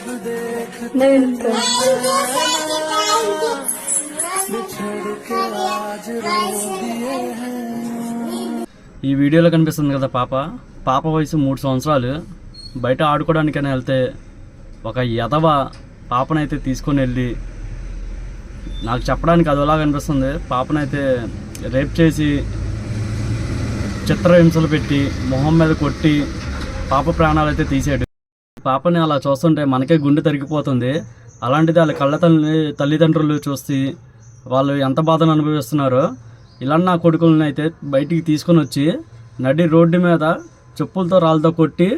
ఈ వీడియోలో కనిపిస్తుంది కదా పాప వయసు 3 సంవత్సరాలు. బయట ఆడుకోవడానికైనా వెళ్తే ఒక ఎదవ పాపనైతే తీసుకొని వెళ్ళి, నాకు చెప్పడానికి అదోలా కనిపిస్తుంది, పాపనైతే రేప్ చేసి చిత్రహింసలు పెట్టి మొహం మీద కొట్టి పాప ప్రాణాలు అయితే తీసాడు. పాపని అలా చూస్తుంటే మనకే గుండె తరిగిపోతుంది. అలాంటిది వాళ్ళ తల్లిదండ్రులు చూసి వాళ్ళు ఎంత బాధను అనుభవిస్తున్నారో. ఇలా నా కొడుకులను అయితే బయటికి తీసుకొని వచ్చి నడి రోడ్డు మీద చెప్పులతో రాళ్ళతో కొట్టి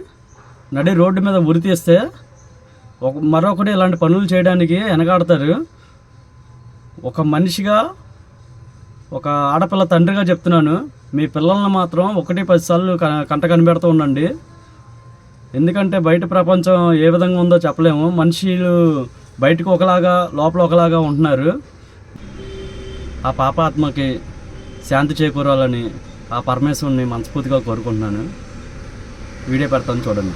నడి రోడ్డు మీద ఉరి తీస్తే మరొకటి ఇలాంటి పనులు చేయడానికి వెనకాడతారు. ఒక మనిషిగా, ఒక ఆడపిల్ల తండ్రిగా చెప్తున్నాను, మీ పిల్లల్ని మాత్రం 1-10 సార్లు కంట కనిపెడుతూ ఉండండి. ఎందుకంటే బయట ప్రపంచం ఏ విధంగా ఉందో చెప్పలేము. మనుషులు బయటకు ఒకలాగా లోపల ఒకలాగా ఉంటున్నారు. ఆ పాప ఆత్మకి శాంతి చేకూరాలని ఆ పరమేశ్వరుని మనస్ఫూర్తిగా కోరుకుంటున్నాను. వీడియో పెడతాను చూడండి.